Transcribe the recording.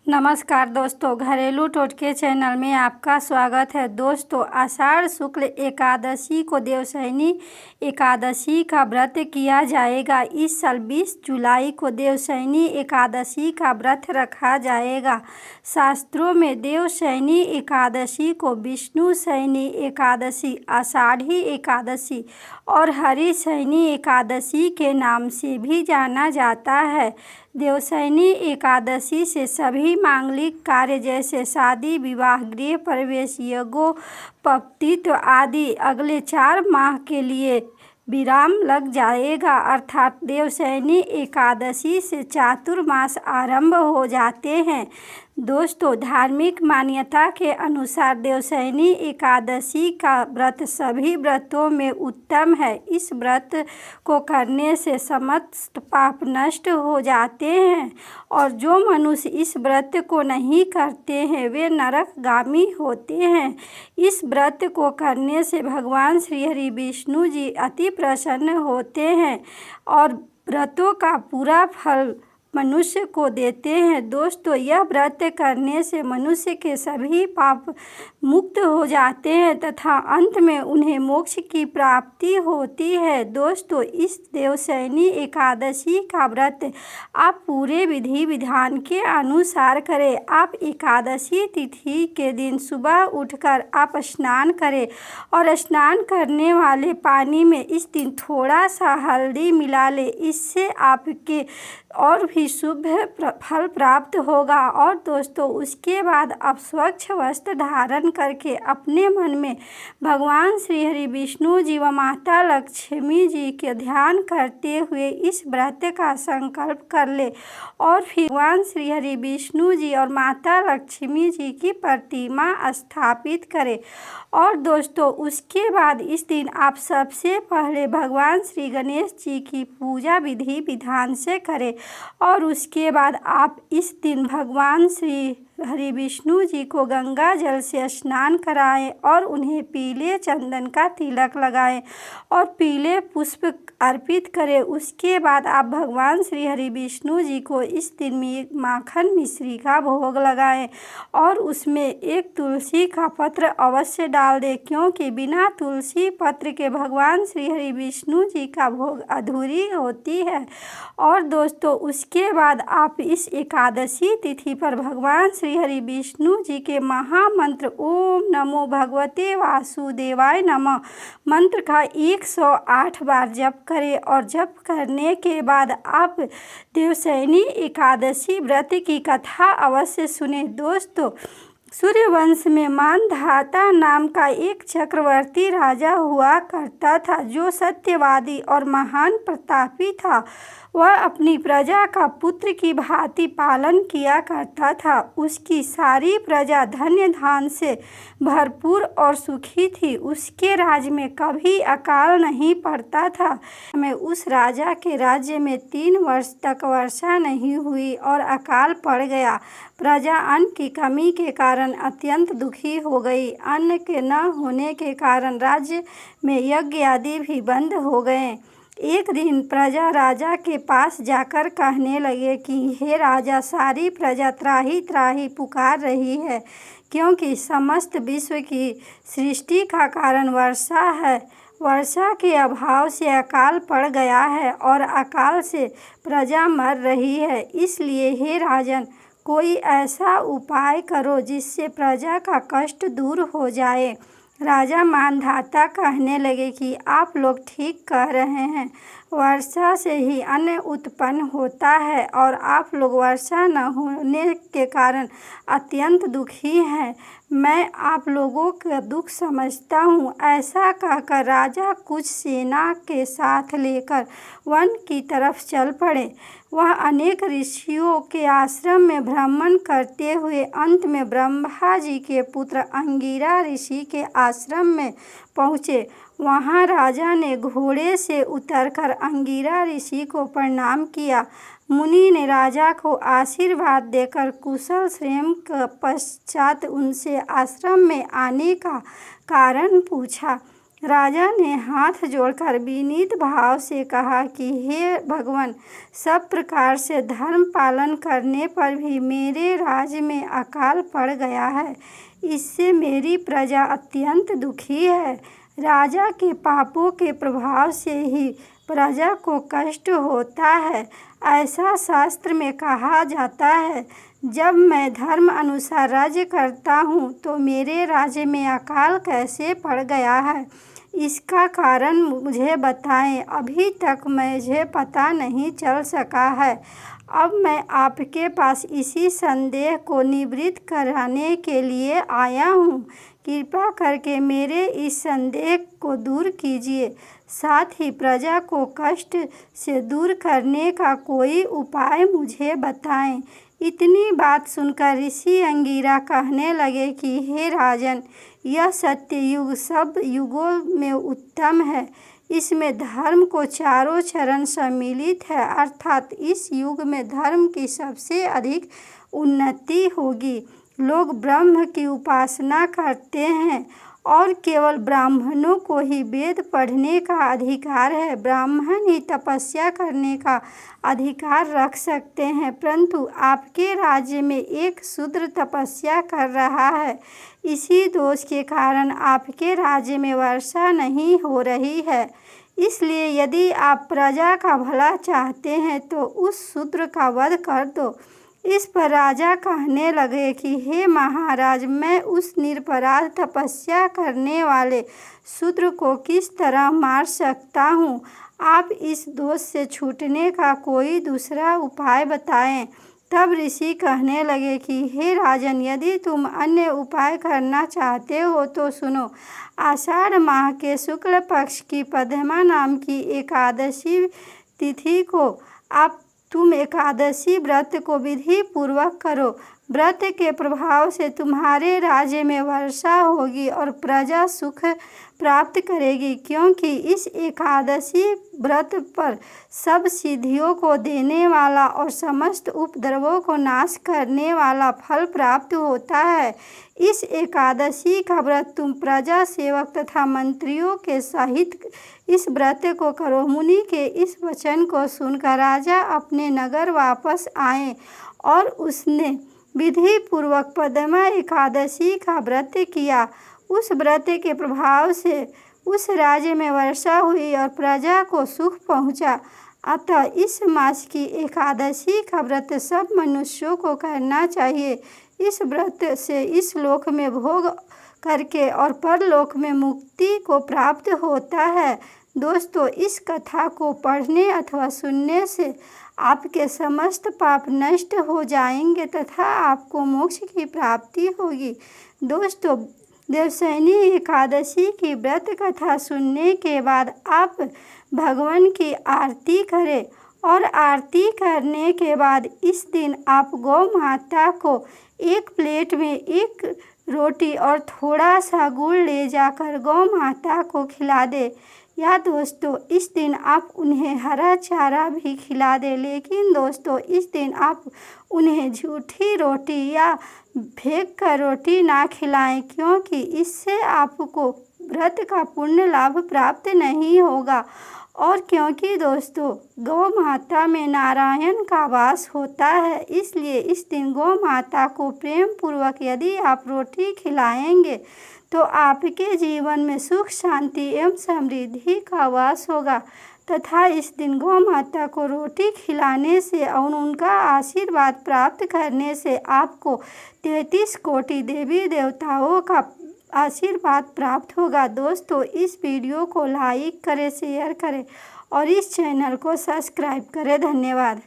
नमस्कार दोस्तों, घरेलू टोटके चैनल में आपका स्वागत है। दोस्तों, आषाढ़ शुक्ल एकादशी को देवशयनी एकादशी का व्रत किया जाएगा। इस साल 20 जुलाई को देवशयनी एकादशी का व्रत रखा जाएगा। शास्त्रों में देवशयनी एकादशी को विष्णु शयनी एकादशी, आषाढ़ी एकादशी और हरिशयनी एकादशी के नाम से भी जाना जाता है। देवशयनी एकादशी से सभी मांगलिक कार्य जैसे शादी, विवाह, गृह प्रवेश, यज्ञोपवीत आदि अगले 4 माह के लिए विराम लग जाएगा। अर्थात देवशयनी एकादशी से चातुर्मास आरंभ हो जाते हैं। दोस्तों, धार्मिक मान्यता के अनुसार देवशयनी एकादशी का व्रत सभी व्रतों में उत्तम है। इस व्रत को करने से समस्त पाप नष्ट हो जाते हैं और जो मनुष्य इस व्रत को नहीं करते हैं वे नरकगामी होते हैं। इस व्रत को करने से भगवान श्री हरि विष्णु जी अति प्रसन्न होते हैं और व्रतों का पूरा फल मनुष्य को देते हैं। दोस्तों, यह व्रत करने से मनुष्य के सभी पाप मुक्त हो जाते हैं तथा अंत में उन्हें मोक्ष की प्राप्ति होती है। दोस्तों, इस देवशयनी एकादशी का व्रत आप पूरे विधि विधान के अनुसार करें। आप एकादशी तिथि के दिन सुबह उठकर आप स्नान करें और स्नान करने वाले पानी में इस दिन थोड़ा सा हल्दी मिला लें। इससे आपके और भी शुभ फल प्राप्त होगा। और दोस्तों, उसके बाद आप स्वच्छ वस्त्र धारण करके अपने मन में भगवान श्री हरि विष्णु जी व माता लक्ष्मी जी के ध्यान करते हुए इस व्रत का संकल्प कर ले और फिर भगवान श्री हरि विष्णु जी और माता लक्ष्मी जी की प्रतिमा स्थापित करें। और दोस्तों, उसके बाद इस दिन आप सबसे पहले भगवान श्री गणेश जी की पूजा विधि विधान से करें और उसके बाद आप इस दिन भगवान श्री हरि विष्णु जी को गंगा जल से स्नान कराएं और उन्हें पीले चंदन का तिलक लगाएं और पीले पुष्प अर्पित करें। उसके बाद आप भगवान श्री हरि विष्णु जी को इस दिन माखन मिश्री का भोग लगाएं और उसमें एक तुलसी का पत्र अवश्य डाल दें, क्योंकि बिना तुलसी पत्र के भगवान श्री हरि विष्णु जी का भोग अधूरी होती है। और दोस्तों, उसके बाद आप इस एकादशी तिथि पर भगवान श्री हरि विष्णु जी के महामंत्र ओम नमो भगवते वासुदेवाय नमः मंत्र का 108 बार जप करें और जप करने के बाद आप देवशयनी एकादशी व्रत की कथा अवश्य सुने। दोस्तों, सूर्यवंश में मानधाता नाम का एक चक्रवर्ती राजा हुआ करता था जो सत्यवादी और महान प्रतापी था। वह अपनी प्रजा का पुत्र की भांति पालन किया करता था। उसकी सारी प्रजा धन्य धान से भरपूर और सुखी थी। उसके राज्य में कभी अकाल नहीं पड़ता था। में उस राजा के राज्य में 3 वर्ष तक वर्षा नहीं हुई और अकाल पड़ गया। प्रजा अन्न की कमी के कारण अत्यंत दुखी हो गई। अन्न के न होने के कारण राज्य में यज्ञ आदि भी बंद हो गए। एक दिन प्रजा राजा के पास जाकर कहने लगे कि हे राजा, सारी प्रजा त्राही त्राही पुकार रही है, क्योंकि समस्त विश्व की सृष्टि का कारण वर्षा है। वर्षा के अभाव से अकाल पड़ गया है और अकाल से प्रजा मर रही है। इसलिए हे राजन, कोई ऐसा उपाय करो जिससे प्रजा का कष्ट दूर हो जाए। राजा मानधाता कहने लगे कि आप लोग ठीक कह रहे हैं, वर्षा से ही अन्न उत्पन्न होता है और आप लोग वर्षा न होने के कारण अत्यंत दुखी हैं। मैं आप लोगों का दुख समझता हूँ। ऐसा कहकर राजा कुछ सेना के साथ लेकर वन की तरफ चल पड़े। वह अनेक ऋषियों के आश्रम में भ्रमण करते हुए अंत में ब्रह्मा जी के पुत्र अंगिरा ऋषि के आश्रम में पहुँचे। वहाँ राजा ने घोड़े से उतरकर अंगिरा ऋषि को प्रणाम किया। मुनि ने राजा को आशीर्वाद देकर कुशल क्षेम के पश्चात उनसे आश्रम में आने का कारण पूछा। राजा ने हाथ जोड़कर विनीत भाव से कहा कि हे भगवान, सब प्रकार से धर्म पालन करने पर भी मेरे राज्य में अकाल पड़ गया है। इससे मेरी प्रजा अत्यंत दुखी है। राजा के पापों के प्रभाव से ही प्रजा को कष्ट होता है। ऐसा शास्त्र में कहा जाता है। जब मैं धर्म अनुसार राज्य करता हूँ तो मेरे राज्य में अकाल कैसे पड़ गया है, इसका कारण मुझे बताएं। अभी तक मुझे पता नहीं चल सका है। अब मैं आपके पास इसी संदेह को निवृत्त कराने के लिए आया हूँ। कृपा करके मेरे इस संदेह को दूर कीजिए। साथ ही प्रजा को कष्ट से दूर करने का कोई उपाय मुझे बताएं। इतनी बात सुनकर ऋषि अंगिरा कहने लगे कि हे राजन, यह सत्य युग सब युगों में उत्तम है। इसमें धर्म को चारों चरण सम्मिलित है, अर्थात इस युग में धर्म की सबसे अधिक उन्नति होगी। लोग ब्रह्म की उपासना करते हैं और केवल ब्राह्मणों को ही वेद पढ़ने का अधिकार है। ब्राह्मण ही तपस्या करने का अधिकार रख सकते हैं, परंतु आपके राज्य में एक शूद्र तपस्या कर रहा है। इसी दोष के कारण आपके राज्य में वर्षा नहीं हो रही है। इसलिए यदि आप प्रजा का भला चाहते हैं तो उस शूद्र का वध कर दो। इस पर राजा कहने लगे कि हे महाराज, मैं उस निरपराध तपस्या करने वाले शूद्र को किस तरह मार सकता हूँ? आप इस दोष से छूटने का कोई दूसरा उपाय बताएं। तब ऋषि कहने लगे कि हे राजन, यदि तुम अन्य उपाय करना चाहते हो तो सुनो। आषाढ़ माह के शुक्ल पक्ष की पद्मा नाम की एकादशी तिथि को तुम एकादशी व्रत को विधि पूर्वक करो। व्रत के प्रभाव से तुम्हारे राज्य में वर्षा होगी और प्रजा सुख प्राप्त करेगी, क्योंकि इस एकादशी व्रत पर सब सिद्धियों को देने वाला और समस्त उपद्रवों को नाश करने वाला फल प्राप्त होता है। इस एकादशी का व्रत तुम प्रजा, सेवक तथा मंत्रियों के सहित इस व्रत को करो। मुनि के इस वचन को सुनकर राजा अपने नगर वापस आए और उसने विधि पूर्वक पद्मा एकादशी का व्रत किया। उस व्रत के प्रभाव से उस राज्य में वर्षा हुई और प्रजा को सुख पहुंचा। अतः इस मास की एकादशी का व्रत सब मनुष्यों को करना चाहिए। इस व्रत से इस लोक में भोग करके और परलोक में मुक्ति को प्राप्त होता है। दोस्तों, इस कथा को पढ़ने अथवा सुनने से आपके समस्त पाप नष्ट हो जाएंगे तथा आपको मोक्ष की प्राप्ति होगी। दोस्तों, देवशयनी एकादशी की व्रत कथा सुनने के बाद आप भगवान की आरती करें और आरती करने के बाद इस दिन आप गौ माता को एक प्लेट में एक रोटी और थोड़ा सा गुड़ ले जाकर गौ माता को खिला दे। या दोस्तों, इस दिन आप उन्हें हरा चारा भी खिला दें, लेकिन दोस्तों इस दिन आप उन्हें झूठी रोटी या फेंक कर रोटी ना खिलाएं, क्योंकि इससे आपको व्रत का पुण्य लाभ प्राप्त नहीं होगा। और क्योंकि दोस्तों गौ माता में नारायण का वास होता है, इसलिए इस दिन गौ माता को प्रेम पूर्वक यदि आप रोटी खिलाएंगे तो आपके जीवन में सुख, शांति एवं समृद्धि का वास होगा। तथा इस दिन गौ माता को रोटी खिलाने से और उनका आशीर्वाद प्राप्त करने से आपको 33 कोटि देवी देवताओं का आशीर्वाद प्राप्त होगा। दोस्तों, इस वीडियो को लाइक करें, शेयर करें और इस चैनल को सब्सक्राइब करें। धन्यवाद।